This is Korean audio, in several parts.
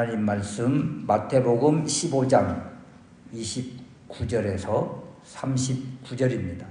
하나님 말씀 마태복음 15장 29절에서 39절입니다.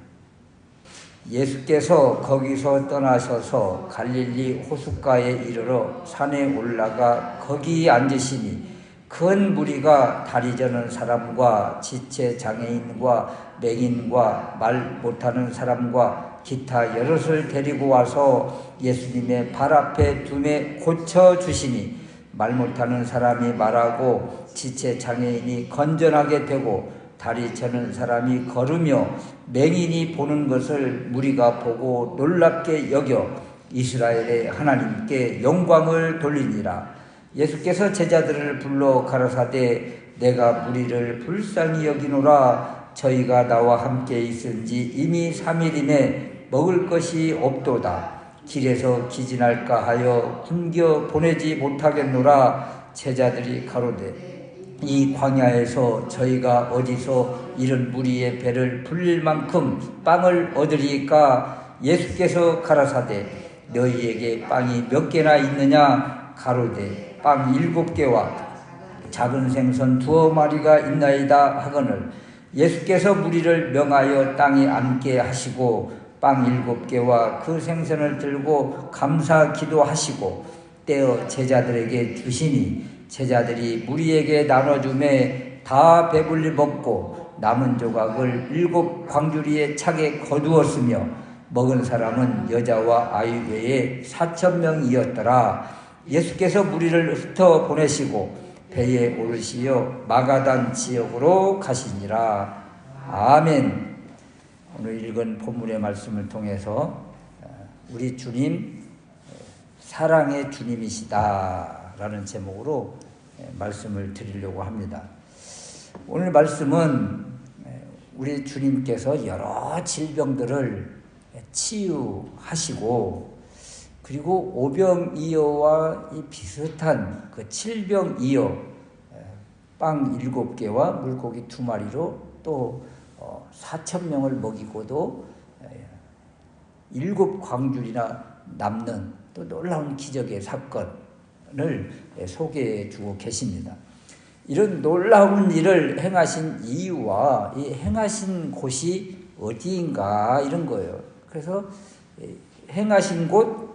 예수께서 거기서 떠나셔서 갈릴리 호숫가에 이르러 산에 올라가 거기 앉으시니 큰 무리가 다리 저는 사람과 지체 장애인과 맹인과 말 못하는 사람과 기타 여럿을 데리고 와서 예수님의 발 앞에 두매 고쳐주시니 말 못하는 사람이 말하고 지체 장애인이 건전하게 되고 다리 저는 사람이 걸으며 맹인이 보는 것을 무리가 보고 놀랍게 여겨 이스라엘의 하나님께 영광을 돌리니라. 예수께서 제자들을 불러 가라사대 내가 무리를 불쌍히 여기노라. 저희가 나와 함께 있은지 이미 3일이네 먹을 것이 없도다. 길에서 기진할까 하여 굶겨 보내지 못하겠노라. 제자들이 가로되 이 광야에서 저희가 어디서 이런 무리의 배를 불릴 만큼 빵을 얻으리까? 예수께서 가라사대 너희에게 빵이 몇 개나 있느냐? 가로되 빵 7개와 작은 생선 2마리가 있나이다 하거늘 예수께서 무리를 명하여 땅에 앉게 하시고 빵 7개와 그 생선을 들고 감사 기도하시고 떼어 제자들에게 주시니 제자들이 무리에게 나눠주매 다 배불리 먹고 남은 조각을 7 광주리에 차게 거두었으며 먹은 사람은 여자와 아이 외에 4,000명이었더라. 예수께서 무리를 흩어 보내시고 배에 오르시어 마가단 지역으로 가시니라. 아멘. 오늘 읽은 본문의 말씀을 통해서 우리 주님 사랑의 주님이시다 라는 제목으로 말씀을 드리려고 합니다. 오늘 말씀은 우리 주님께서 여러 질병들을 치유하시고 그리고 오병이어와 비슷한 그 칠병이어 빵 7개와 물고기 2마리로 또 4,000명을 먹이고도 7 광줄이나 남는 또 놀라운 기적의 사건을 소개해 주고 계십니다. 이런 놀라운 일을 행하신 이유와 이 행하신 곳이 어디인가 이런 거예요. 그래서 행하신 곳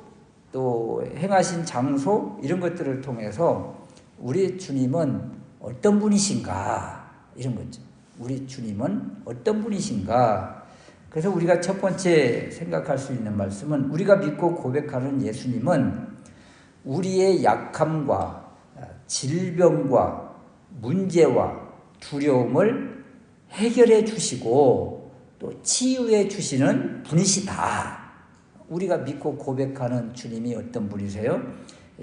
또 행하신 장소 이런 것들을 통해서 우리 주님은 어떤 분이신가 이런 거죠. 우리 주님은 어떤 분이신가. 그래서 우리가 첫 번째 생각할 수 있는 말씀은 우리가 믿고 고백하는 예수님은 우리의 약함과 질병과 문제와 두려움을 해결해 주시고 또 치유해 주시는 분이시다. 우리가 믿고 고백하는 주님이 어떤 분이세요?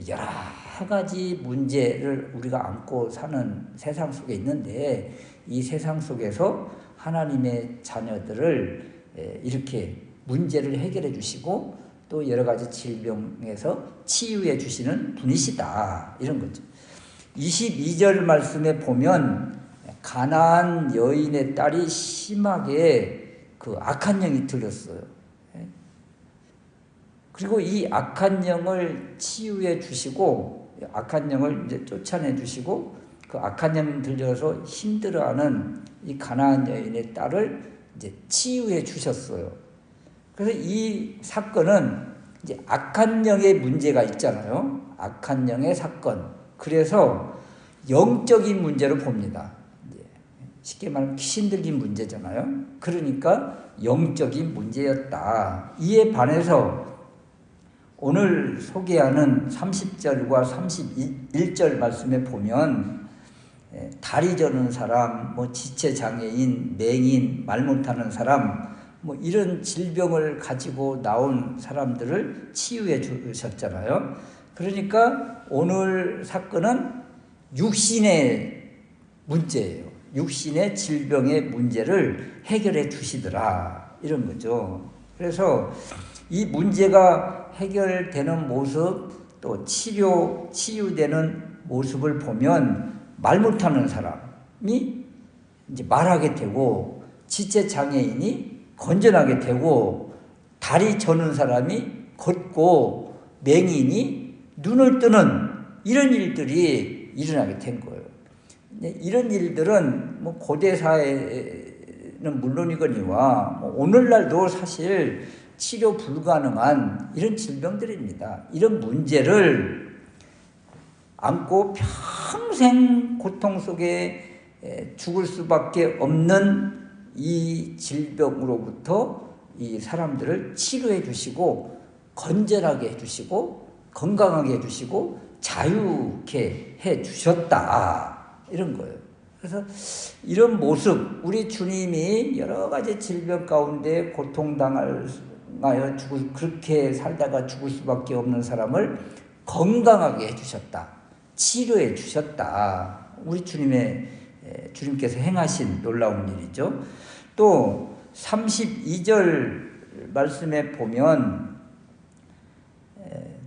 여러 가지 문제를 우리가 안고 사는 세상 속에 있는데 이 세상 속에서 하나님의 자녀들을 이렇게 문제를 해결해 주시고 또 여러 가지 질병에서 치유해 주시는 분이시다 이런 거죠. 22절 말씀에 보면 가나안 여인의 딸이 심하게 그 악한 영이 들렸어요. 그리고 이 악한 영을 치유해 주시고 악한 영을 이제 쫓아내 주시고 그 악한 영 들려서 힘들어하는 이 가나안 여인의 딸을 이제 치유해 주셨어요. 그래서 이 사건은 이제 악한 영의 문제가 있잖아요. 악한 영의 사건. 그래서 영적인 문제로 봅니다. 쉽게 말하면 귀신 들린 문제잖아요. 그러니까 영적인 문제였다. 이에 반해서 오늘 소개하는 30절과 31절 말씀에 보면 다리 저는 사람, 지체 장애인, 맹인, 말 못하는 사람, 이런 질병을 가지고 나온 사람들을 치유해 주셨잖아요. 그러니까 오늘 사건은 육신의 문제예요. 육신의 질병의 문제를 해결해 주시더라. 이런 거죠. 그래서 이 문제가 해결되는 모습 또 치유되는 모습을 보면 말 못하는 사람이 이제 말하게 되고 지체 장애인이 건전하게 되고 다리 저는 사람이 걷고 맹인이 눈을 뜨는 이런 일들이 일어나게 된 거예요. 이런 일들은 뭐 고대 사회는 물론이거니와 뭐 오늘날도 사실 치료 불가능한 이런 질병들입니다. 이런 문제를 안고 평생 고통 속에 죽을 수밖에 없는 이 질병으로부터 이 사람들을 치료해 주시고 건전하게 해주시고 건강하게 해주시고 자유케 해주셨다, 이런 거예요. 그래서 이런 모습, 우리 주님이 여러 가지 질병 가운데 고통당하여 그렇게 살다가 죽을 수밖에 없는 사람을 건강하게 해주셨다, 치료해 주셨다. 우리 주님께서 행하신 놀라운 일이죠. 또 32절 말씀에 보면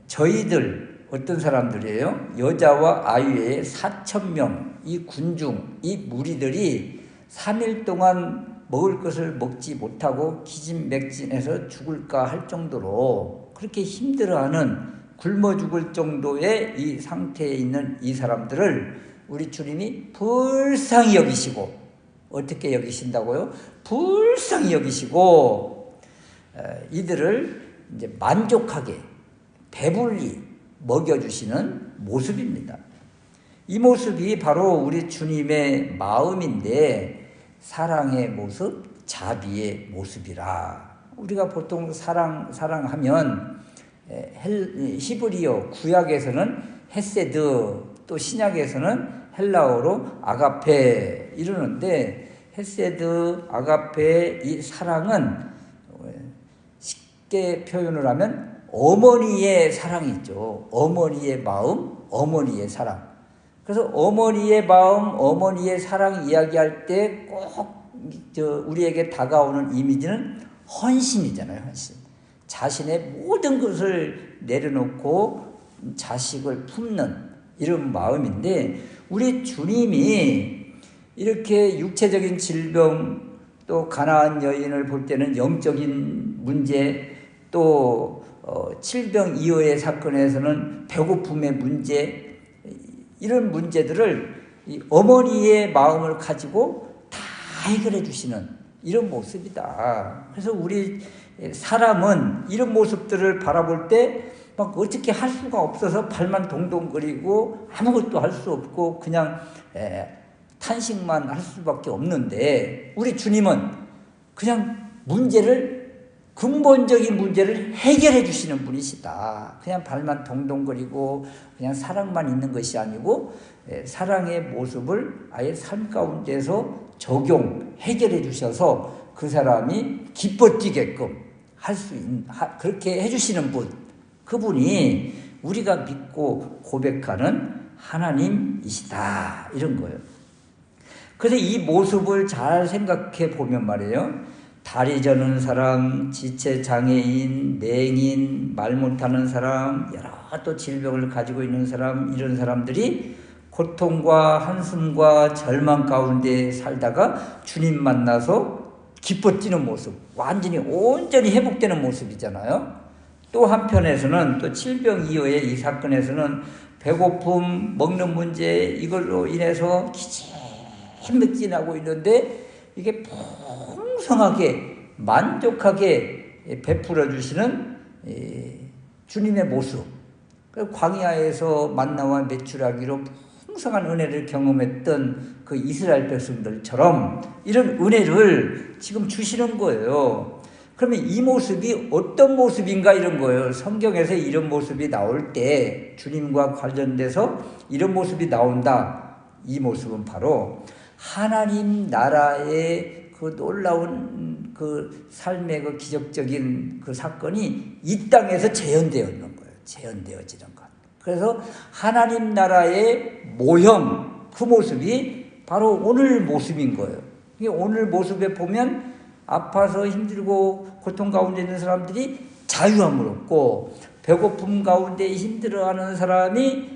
저희들 어떤 사람들이에요? 여자와 아이 외에 4,000명, 이 군중, 이 무리들이 3일 동안 먹을 것을 먹지 못하고 기진맥진해서 죽을까 할 정도로 그렇게 힘들어하는, 굶어 죽을 정도의 이 상태에 있는 이 사람들을 우리 주님이 불쌍히 여기시고, 어떻게 여기신다고요? 불쌍히 여기시고 이들을 이제 만족하게 배불리 먹여주시는 모습입니다. 이 모습이 바로 우리 주님의 마음인데, 사랑의 모습, 자비의 모습이라. 우리가 보통 사랑하면 히브리어 구약에서는 헤세드, 또 신약에서는 헬라어로 아가페 이러는데, 헤세드, 아가페, 이 사랑은 쉽게 표현을 하면 어머니의 사랑이죠. 어머니의 마음, 어머니의 사랑. 그래서 어머니의 마음, 어머니의 사랑 이야기할 때 꼭 우리에게 다가오는 이미지는 헌신이잖아요. 헌신. 자신의 모든 것을 내려놓고 자식을 품는 이런 마음인데, 우리 주님이 이렇게 육체적인 질병, 또 가나안 여인을 볼 때는 영적인 문제, 또 칠병 이후의 사건에서는 배고픔의 문제, 이런 문제들을 이 어머니의 마음을 가지고 다 해결해 주시는 이런 모습이다. 그래서 우리 사람은 이런 모습들을 바라볼 때 막 어떻게 할 수가 없어서 발만 동동거리고 아무것도 할 수 없고 그냥 탄식만 할 수밖에 없는데, 우리 주님은 그냥 근본적인 문제를 해결해 주시는 분이시다. 그냥 발만 동동거리고 그냥 사랑만 있는 것이 아니고 사랑의 모습을 아예 삶 가운데서 해결해 주셔서 그 사람이 기뻐 뛰게끔 그렇게 해주시는 분, 그분이 우리가 믿고 고백하는 하나님이시다, 이런 거예요. 그래서 이 모습을 잘 생각해 보면 말이에요, 다리 저는 사람, 지체장애인, 맹인, 말 못하는 사람, 여러 또 질병을 가지고 있는 사람, 이런 사람들이 고통과 한숨과 절망 가운데 살다가 주님 만나서 기뻐 뛰는 모습, 온전히 회복되는 모습이잖아요. 또 한편에서는 또 칠병 이후의 이 사건에서는 배고픔, 먹는 문제, 이걸로 인해서 기진맥진하고 있는데 이게 풍성하게 만족하게 베풀어 주시는 주님의 모습. 광야에서 만나와 메추라기로 풍성한 은혜를 경험했던 그 이스라엘 백성들처럼 이런 은혜를 지금 주시는 거예요. 그러면 이 모습이 어떤 모습인가, 이런 거예요. 성경에서 이런 모습이 나올 때, 주님과 관련돼서 이런 모습이 나온다. 이 모습은 바로 하나님 나라의 그 놀라운 그 삶의 그 기적적인 그 사건이 이 땅에서 재현되어지는 거예요. 재현되어지는 것. 그래서 하나님 나라의 모형, 그 모습이 바로 오늘 모습인 거예요. 오늘 모습에 보면 아파서 힘들고 고통 가운데 있는 사람들이 자유함을 얻고, 배고픔 가운데 힘들어하는 사람이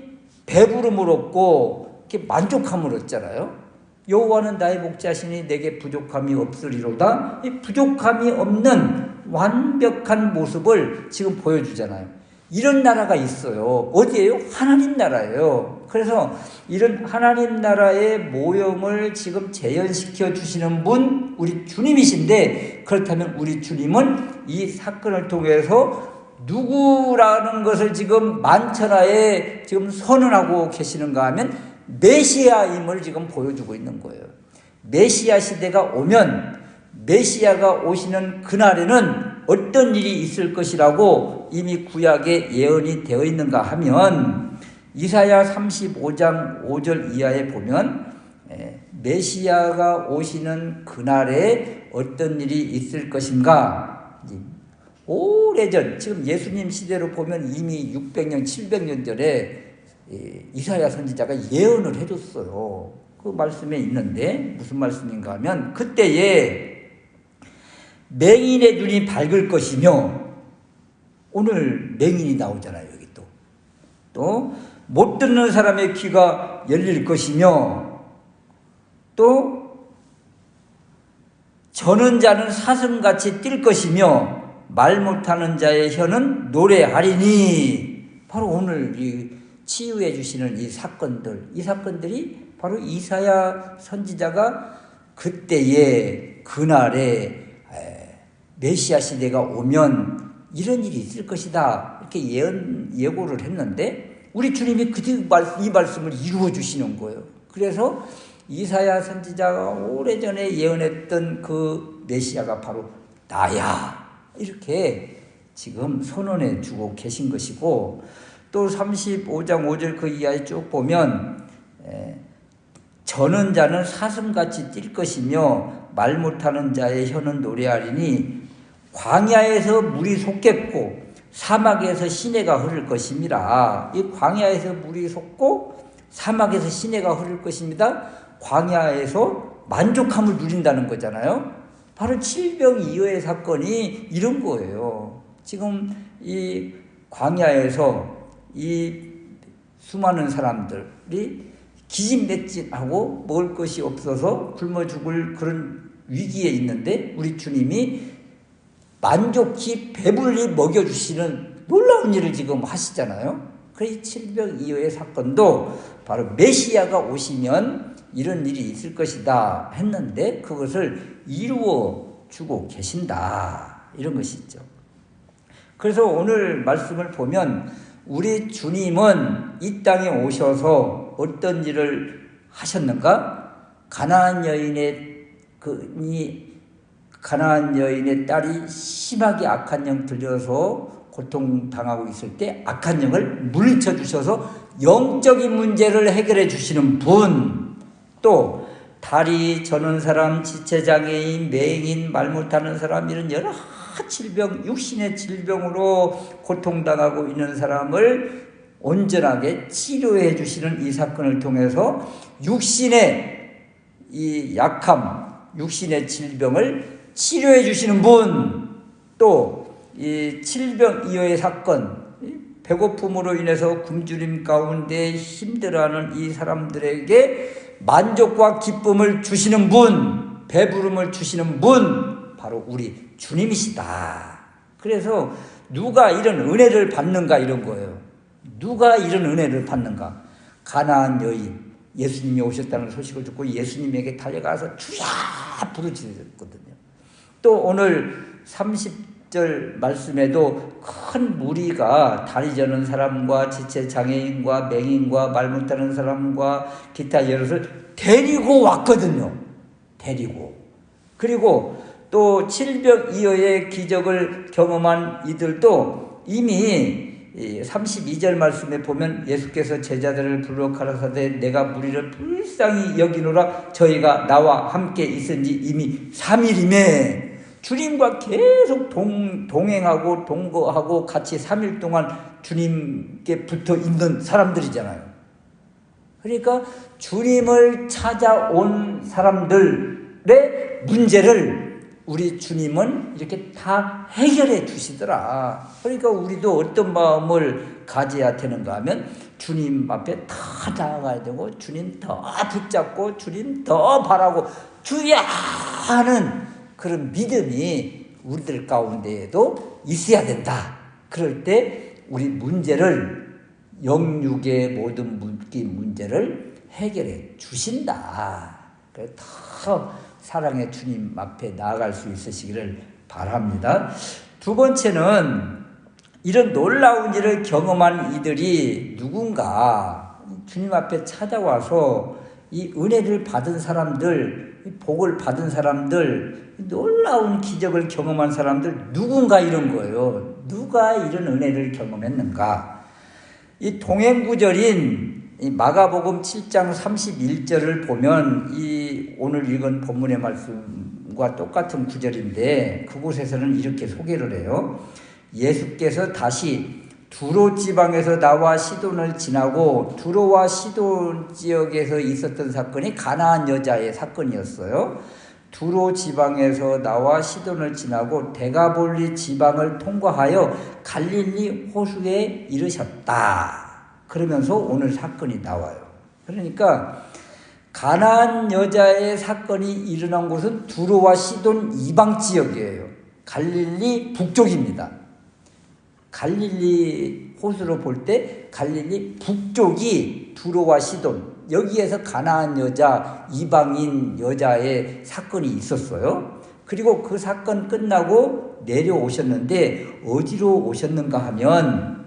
배부름을 얻고 이렇게 만족함을 얻잖아요. 여호와는 나의 목자시니 내게 부족함이 없으리로다. 이 부족함이 없는 완벽한 모습을 지금 보여주잖아요. 이런 나라가 있어요. 어디예요? 하나님 나라예요. 그래서 이런 하나님 나라의 모형을 지금 재현시켜 주시는 분 우리 주님이신데, 그렇다면 우리 주님은 이 사건을 통해서 누구라는 것을 지금 만천하에 지금 선언하고 계시는가 하면 메시아임을 지금 보여주고 있는 거예요. 메시아 시대가 오면, 메시아가 오시는 그날에는 어떤 일이 있을 것이라고 이미 구약에 예언이 되어 있는가 하면, 이사야 35장 5절 이하에 보면 메시아가 오시는 그날에 어떤 일이 있을 것인가, 오래전, 지금 예수님 시대로 보면 이미 600년 700년 전에 이사야 선지자가 예언을 해줬어요. 그 말씀에 있는데 무슨 말씀인가 하면, 그때에 맹인의 눈이 밝을 것이며, 오늘 맹인이 나오잖아요. 여기 또 못 듣는 사람의 귀가 열릴 것이며, 또 저는 자는 사슴같이 뛸 것이며 말 못하는 자의 혀는 노래하리니. 바로 오늘 이 치유해 주시는 이 사건들이 바로 이사야 선지자가 그때에 그날에 메시아 시대가 오면 이런 일이 있을 것이다 이렇게 예고를 했는데, 우리 주님이 이 말씀을 이루어 주시는 거예요. 그래서 이사야 선지자가 오래전에 예언했던 그 메시아가 바로 나야, 이렇게 지금 선언해 주고 계신 것이고, 또 35장 5절 그 이하에 쭉 보면 저는 자는 사슴같이 뛸 것이며 말 못하는 자의 혀는 노래하리니 광야에서 물이 솟겠고 사막에서 시내가 흐를 것입니다. 이 광야에서 물이 솟고 사막에서 시내가 흐를 것입니다. 광야에서 만족함을 누린다는 거잖아요. 바로 칠병이어의 사건이 이런 거예요. 지금 이 광야에서 이 수많은 사람들이 기진맥진하고 먹을 것이 없어서 굶어 죽을 그런 위기에 있는데, 우리 주님이 만족히 배불리 먹여주시는 놀라운 일을 지금 하시잖아요. 그래서 칠병이어의 사건도 바로 메시아가 오시면 이런 일이 있을 것이다 했는데, 그것을 이루어 주고 계신다, 이런 것이죠. 그래서 오늘 말씀을 보면 우리 주님은 이 땅에 오셔서 어떤 일을 하셨는가? 가나안 여인의 딸이 심하게 악한 영 들려서 고통당하고 있을 때 악한 영을 물리쳐 주셔서 영적인 문제를 해결해 주시는 분, 또 다리 저는 사람, 지체장애인, 맹인, 말 못하는 사람, 이런 여러 질병, 육신의 질병으로 고통당하고 있는 사람을 온전하게 치료해 주시는 이 사건을 통해서 육신의 이 약함, 육신의 질병을 치료해 주시는 분, 또 이 칠병이어의 사건, 배고픔으로 인해서 굶주림 가운데 힘들어하는 이 사람들에게 만족과 기쁨을 주시는 분, 배부름을 주시는 분, 바로 우리 주님이시다. 그래서 누가 이런 은혜를 받는가, 이런 거예요. 누가 이런 은혜를 받는가? 가나안 여인, 예수님이 오셨다는 소식을 듣고 예수님에게 달려가서 주야 부르짖었거든요. 또 오늘 30절 말씀에도 큰 무리가 다리 저는 사람과 지체장애인과 맹인과 말 못하는 사람과 기타 여럿을 데리고 왔거든요. 그리고 또 칠병이어의 기적을 경험한 이들도 이미 32절 말씀에 보면 예수께서 제자들을 불러 가라사대 내가 무리를 불쌍히 여기노라 저희가 나와 함께 있은지 이미 3일이매. 주님과 계속 동행하고 동거하고 같이 3일 동안 주님께 붙어 있는 사람들이잖아요. 그러니까 주님을 찾아온 사람들의 문제를 우리 주님은 이렇게 다 해결해 주시더라. 그러니까 우리도 어떤 마음을 가져야 되는가 하면 주님 앞에 다 나아가야 되고, 주님 더 붙잡고, 주님 더 바라고, 주야 하는 그런 믿음이 우리들 가운데에도 있어야 된다. 그럴 때 우리 문제를 영육의 모든 문제를 해결해 주신다. 더 사랑의 주님 앞에 나아갈 수 있으시기를 바랍니다. 두 번째는 이런 놀라운 일을 경험한 이들이 누군가 주님 앞에 찾아와서 이 은혜를 받은 사람들, 복을 받은 사람들, 놀라운 기적을 경험한 사람들 누군가 이런 거예요. 누가 이런 은혜를 경험했는가? 이 동행구절인 이 마가복음 7장 31절을 보면 이 오늘 읽은 본문의 말씀과 똑같은 구절인데 그곳에서는 이렇게 소개를 해요. 예수께서 다시 두로 지방에서 나와 시돈을 지나고 두로와 시돈 지역에서 있었던 사건이 가나안 여자의 사건이었어요. 두로 지방에서 나와 시돈을 지나고 데가볼리 지방을 통과하여 갈릴리 호수에 이르셨다. 그러면서 오늘 사건이 나와요. 그러니까 가나안 여자의 사건이 일어난 곳은 두로와 시돈 이방 지역이에요. 갈릴리 북쪽입니다. 갈릴리 호수로 볼 때 갈릴리 북쪽이 두로와 시돈, 여기에서 가나안 여자, 이방인 여자의 사건이 있었어요. 그리고 그 사건 끝나고 내려오셨는데 어디로 오셨는가 하면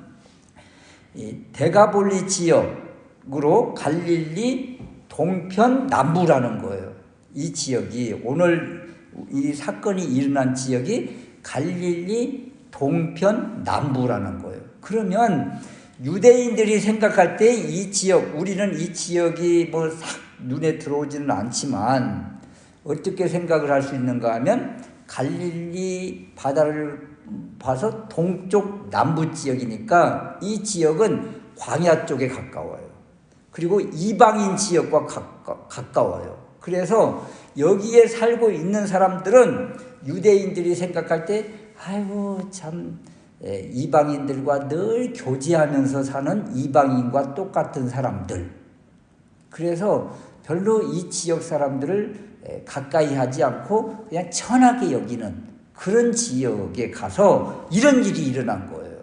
데가볼리 지역으로 갈릴리 동편 남부라는 거예요. 이 지역이 오늘 이 사건이 일어난 지역이 갈릴리 동편 남부라는 거예요. 그러면 유대인들이 생각할 때 이 지역, 우리는 이 지역이 뭐 싹 눈에 들어오지는 않지만 어떻게 생각을 할 수 있는가 하면 갈릴리 바다를 봐서 동쪽 남부 지역이니까 이 지역은 광야 쪽에 가까워요. 그리고 이방인 지역과 가까워요. 그래서 여기에 살고 있는 사람들은 유대인들이 생각할 때 아이고 참 이방인들과 늘 교제하면서 사는 이방인과 똑같은 사람들. 그래서 별로 이 지역 사람들을 가까이 하지 않고 그냥 천하게 여기는 그런 지역에 가서 이런 일이 일어난 거예요.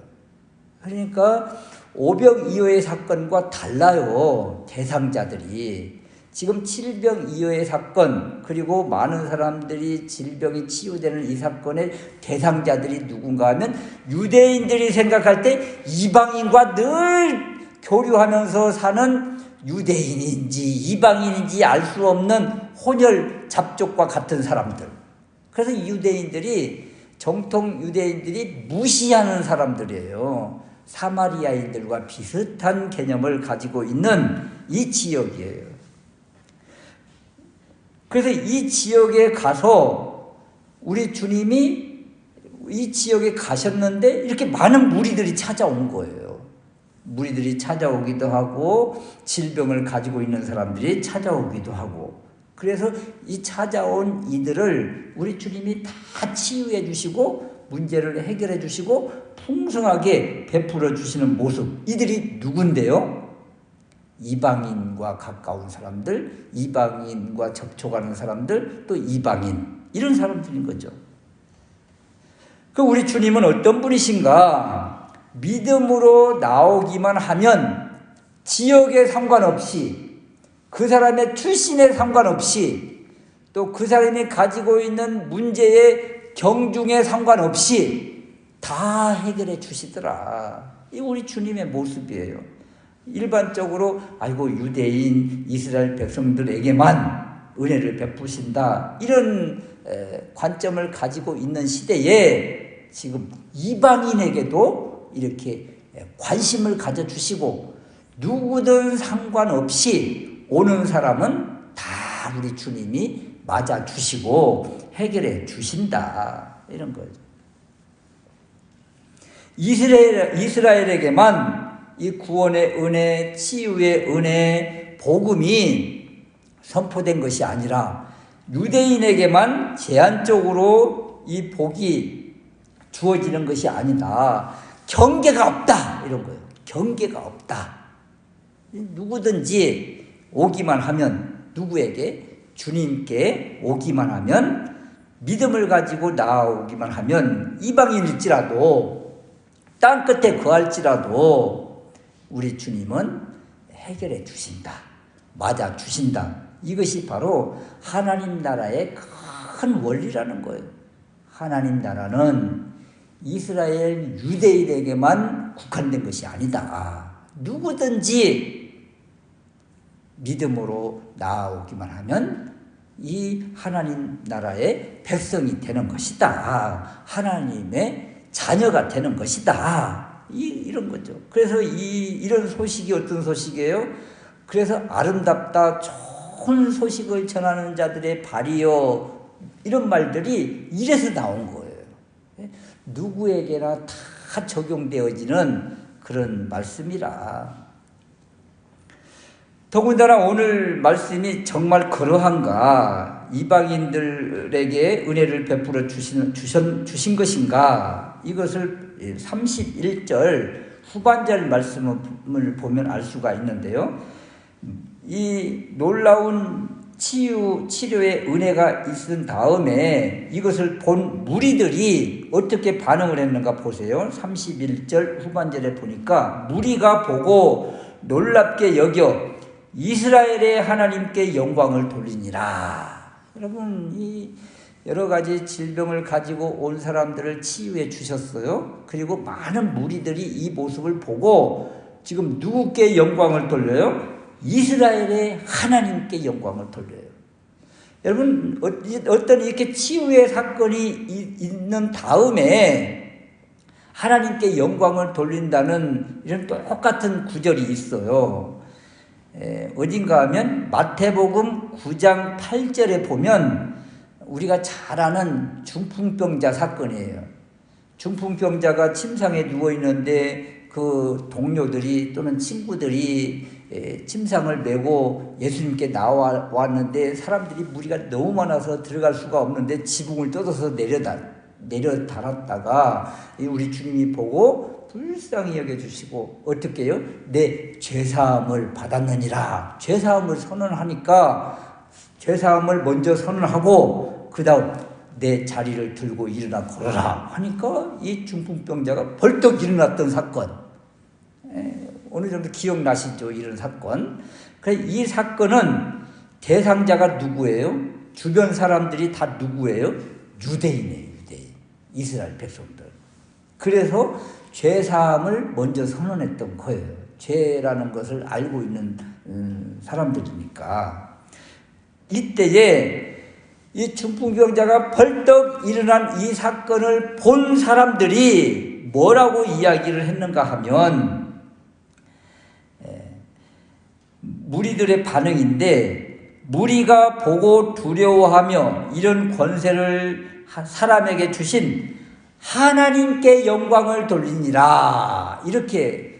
그러니까 오병 이어의 사건과 달라요. 대상자들이. 지금 칠병 이어의 사건, 그리고 많은 사람들이 질병이 치유되는 이 사건의 대상자들이 누군가 하면 유대인들이 생각할 때 이방인과 늘 교류하면서 사는 유대인인지 이방인인지 알 수 없는 혼혈 잡족과 같은 사람들. 그래서 유대인들이, 정통 유대인들이 무시하는 사람들이에요. 사마리아인들과 비슷한 개념을 가지고 있는 이 지역이에요. 그래서 이 지역에 가서 우리 주님이 이 지역에 가셨는데 이렇게 많은 무리들이 찾아온 거예요. 무리들이 찾아오기도 하고 질병을 가지고 있는 사람들이 찾아오기도 하고, 그래서 이 찾아온 이들을 우리 주님이 다 치유해 주시고 문제를 해결해 주시고 풍성하게 베풀어 주시는 모습. 이들이 누군데요? 이방인과 가까운 사람들, 이방인과 접촉하는 사람들, 또 이방인, 이런 사람들인 거죠. 그 우리 주님은 어떤 분이신가? 믿음으로 나오기만 하면 지역에 상관없이, 그 사람의 출신에 상관없이, 또 그 사람이 가지고 있는 문제의 경중에 상관없이 다 해결해 주시더라. 이 우리 주님의 모습이에요. 일반적으로 아이고 유대인 이스라엘 백성들에게만 은혜를 베푸신다, 이런 관점을 가지고 있는 시대에 지금 이방인에게도 이렇게 관심을 가져주시고 누구든 상관없이 오는 사람은 다 우리 주님이 맞아주시고 해결해 주신다, 이런 거죠. 이스라엘에게만 이 구원의 은혜, 치유의 은혜, 복음이 선포된 것이 아니라 유대인에게만 제한적으로 이 복이 주어지는 것이 아니다. 경계가 없다, 이런 거예요. 경계가 없다. 누구든지 오기만 하면, 누구에게? 주님께 오기만 하면, 믿음을 가지고 나오기만 하면, 이방인일지라도 땅끝에 거할지라도 우리 주님은 해결해 주신다. 맞아 주신다. 이것이 바로 하나님 나라의 큰 원리라는 거예요. 하나님 나라는 이스라엘 유대인에게만 국한된 것이 아니다. 누구든지 믿음으로 나아오기만 하면 이 하나님 나라의 백성이 되는 것이다. 하나님의 자녀가 되는 것이다. 이런 거죠. 그래서 이런 소식이 어떤 소식이에요? 그래서 아름답다, 좋은 소식을 전하는 자들의 발이여, 이런 말들이 이래서 나온 거예요. 누구에게나 다 적용되어지는 그런 말씀이라. 더군다나 오늘 말씀이 정말 그러한가, 이방인들에게 은혜를 베풀어 주신 것인가, 이것을 31절 후반절 말씀을 보면 알 수가 있는데요. 이 놀라운 치료의 은혜가 있은 다음에 이것을 본 무리들이 어떻게 반응을 했는가 보세요. 31절 후반절에 보니까 무리가 보고 놀랍게 여겨 이스라엘의 하나님께 영광을 돌리니라. 여러분, 이 여러 가지 질병을 가지고 온 사람들을 치유해 주셨어요. 그리고 많은 무리들이 이 모습을 보고 지금 누구께 영광을 돌려요? 이스라엘의 하나님께 영광을 돌려요. 여러분, 어떤 이렇게 치유의 사건이 있는 다음에 하나님께 영광을 돌린다는 이런 똑같은 구절이 있어요. 어딘가 하면 마태복음 9장 8절에 보면 우리가 잘 아는 중풍병자 사건이에요. 중풍병자가 침상에 누워있는데 그 동료들이 또는 친구들이 침상을 메고 예수님께 나왔는데 사람들이 무리가 너무 많아서 들어갈 수가 없는데 지붕을 뜯어서 내려 달았다가 우리 주님이 보고 불쌍히 여겨주시고 어떻게 해요? 내 죄사함을 받았느니라. 죄사함을 선언하니까 죄사함을 먼저 선언하고 그 다음 내 자리를 들고 일어나 걸어라 하니까 이 중풍병자가 벌떡 일어났던 사건, 어느 정도 기억나시죠? 이런 사건. 이 사건은 대상자가 누구예요? 주변 사람들이 다 누구예요? 유대인이에요. 유대인, 이스라엘 백성들. 그래서 죄사함을 먼저 선언했던 거예요. 죄라는 것을 알고 있는 사람들이니까. 이때에 이 중풍병자가 벌떡 일어난 이 사건을 본 사람들이 뭐라고 이야기를 했는가 하면, 무리들의 반응인데, 무리가 보고 두려워하며 이런 권세를 사람에게 주신 하나님께 영광을 돌리니라. 이렇게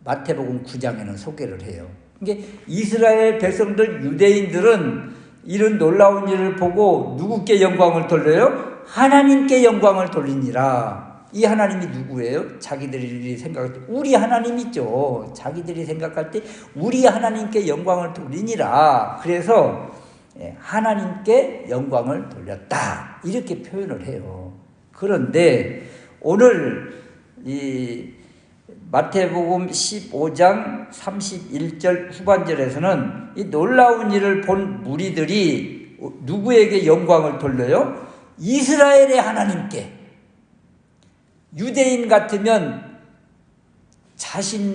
마태복음 9장에는 소개를 해요. 그러니까 이스라엘 백성들, 유대인들은 이런 놀라운 일을 보고 누구께 영광을 돌려요? 하나님께 영광을 돌리니라. 이 하나님이 누구예요? 자기들이 생각할 때 우리 하나님이죠. 자기들이 생각할 때 우리 하나님께 영광을 돌리니라. 그래서 하나님께 영광을 돌렸다. 이렇게 표현을 해요. 그런데 오늘 이 마태복음 15장 31절 후반절에서는 이 놀라운 일을 본 무리들이 누구에게 영광을 돌려요? 이스라엘의 하나님께. 유대인 같으면 자신이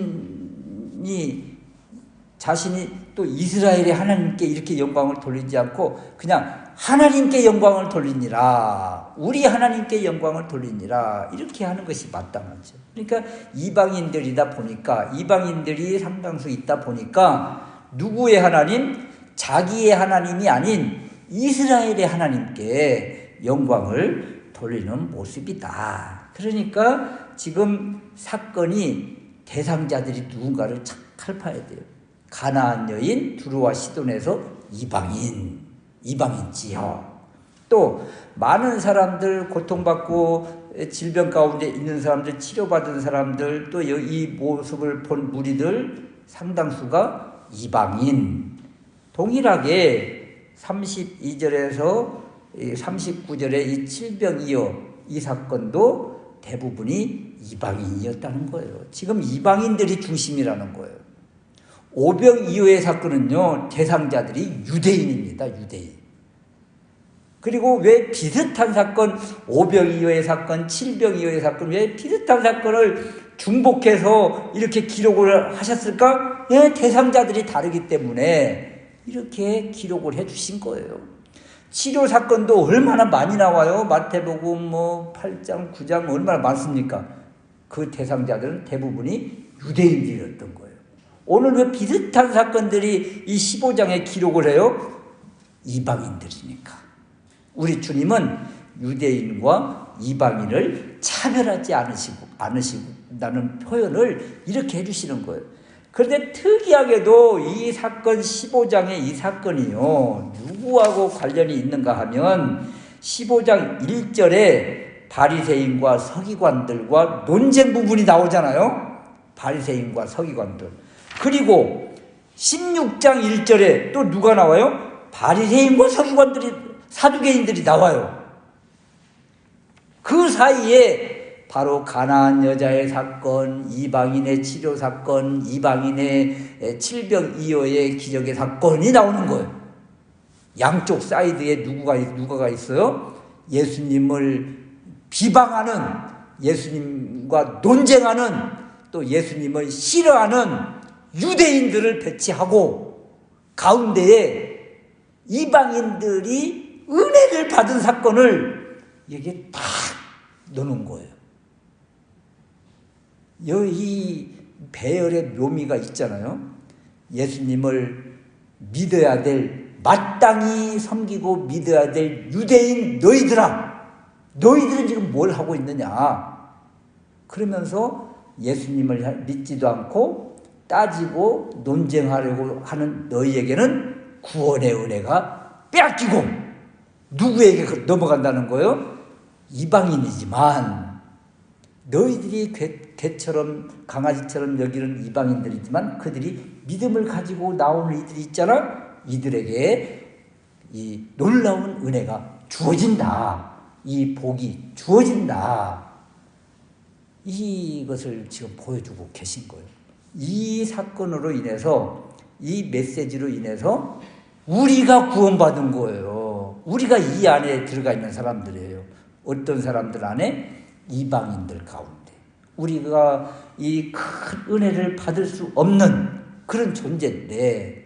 또 이스라엘의 하나님께 이렇게 영광을 돌리지 않고 그냥 하나님께 영광을 돌리니라. 우리 하나님께 영광을 돌리니라. 이렇게 하는 것이 마땅하죠. 그러니까 이방인들이다 보니까, 이방인들이 상당수 있다 보니까 누구의 하나님? 자기의 하나님이 아닌 이스라엘의 하나님께 영광을 돌리는 모습이다. 그러니까 지금 사건이 대상자들이 누군가를 칼파야 돼요. 가나안 여인, 두루와 시돈에서 이방인지요. 또 많은 사람들, 고통받고 질병 가운데 있는 사람들, 치료받은 사람들, 또 이 모습을 본 무리들 상당수가 이방인. 동일하게 32절에서 39절의 이 칠병이여, 이 사건도 대부분이 이방인이었다는 거예요. 지금 이방인들이 중심이라는 거예요. 오병 이어의 사건은요, 대상자들이 유대인입니다. 유대인. 그리고 왜 비슷한 사건, 오병 이어의 사건, 칠병 이어의 사건, 왜 비슷한 사건을 중복해서 이렇게 기록을 하셨을까? 예, 대상자들이 다르기 때문에 이렇게 기록을 해주신 거예요. 치료 사건도 얼마나 많이 나와요. 마태복음 8장, 9장 얼마나 많습니까? 그 대상자들은 대부분이 유대인들이었던 거예요. 오늘 왜 비슷한 사건들이 이 15장에 기록을 해요? 이방인들이니까. 우리 주님은 유대인과 이방인을 차별하지 않으신다는 표현을 이렇게 해주시는 거예요. 그런데 특이하게도 이 사건 15장의 이 사건이요, 누구하고 관련이 있는가 하면 15장 1절에 바리새인과 서기관들과 논쟁 부분이 나오잖아요. 바리새인과 서기관들. 그리고 16장 1절에 또 누가 나와요? 바리새인과 서기관들이, 사두개인들이 나와요. 그 사이에 바로 가나안 여자의 사건, 이방인의 치료 사건, 이방인의 칠병이어의 기적의 사건이 나오는 거예요. 양쪽 사이드에 누가가 있어요? 예수님을 비방하는, 예수님과 논쟁하는, 또 예수님을 싫어하는 유대인들을 배치하고 가운데에 이방인들이 은혜를 받은 사건을 여기에 딱 넣는 거예요. 여기 배열의 묘미가 있잖아요. 예수님을 믿어야 될, 마땅히 섬기고 믿어야 될 유대인 너희들은 지금 뭘 하고 있느냐. 그러면서 예수님을 믿지도 않고 따지고 논쟁하려고 하는 너희에게는 구원의 은혜가 빼앗기고 누구에게 넘어간다는 거예요? 이방인이지만, 너희들이 개처럼 강아지처럼 여기는 이방인들이지만 그들이 믿음을 가지고 나오는 이들이 있잖아. 이들에게 이 놀라운 은혜가 주어진다. 이 복이 주어진다. 이것을 지금 보여주고 계신 거예요. 이 사건으로 인해서, 이 메시지로 인해서 우리가 구원받은 거예요. 우리가 이 안에 들어가 있는 사람들이에요. 어떤 사람들 안에? 이방인들 가운데. 우리가 이 큰 은혜를 받을 수 없는 그런 존재인데,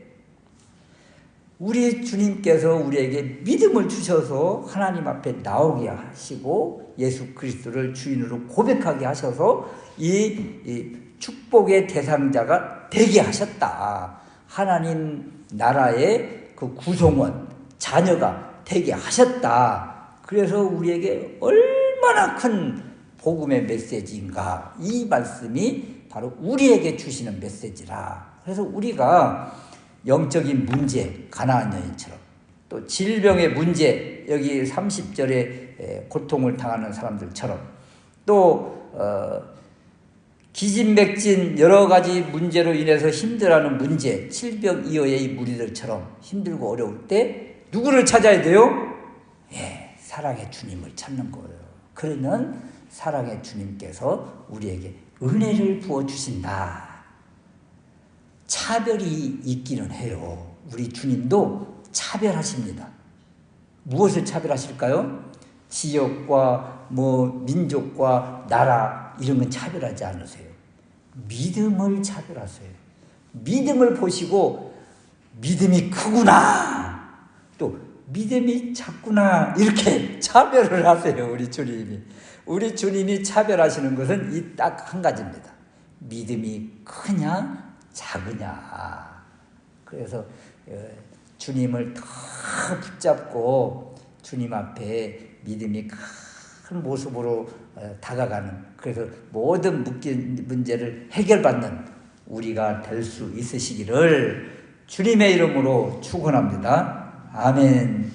우리 주님께서 우리에게 믿음을 주셔서 하나님 앞에 나오게 하시고 예수 그리스도를 주인으로 고백하게 하셔서 이 축복의 대상자가 되게 하셨다. 하나님 나라의 그 구성원, 자녀가 되게 하셨다. 그래서 우리에게 얼마나 큰 복음의 메시지인가. 이 말씀이 바로 우리에게 주시는 메시지라. 그래서 우리가 영적인 문제, 가나안 여인처럼, 또 질병의 문제, 여기 30절에 고통을 당하는 사람들처럼, 또 기진맥진 여러 가지 문제로 인해서 힘들어하는 문제, 칠병이어의 무리들처럼 힘들고 어려울 때 누구를 찾아야 돼요? 예, 사랑의 주님을 찾는 거예요. 그러면 사랑의 주님께서 우리에게 은혜를 부어주신다. 차별이 있기는 해요. 우리 주님도 차별하십니다. 무엇을 차별하실까요? 지역과 민족과 나라 이런 건 차별하지 않으세요. 믿음을 차별하세요. 믿음을 보시고 믿음이 크구나, 또 믿음이 작구나, 이렇게 차별을 하세요. 우리 주님이. 우리 주님이 차별하시는 것은 이 딱 한 가지입니다. 믿음이 크냐 작으냐. 그래서 주님을 더 붙잡고 주님 앞에 믿음이 큰 모습으로 다가가는, 그래서 모든 문제를 해결받는 우리가 될 수 있으시기를 주님의 이름으로 축원합니다. 아멘.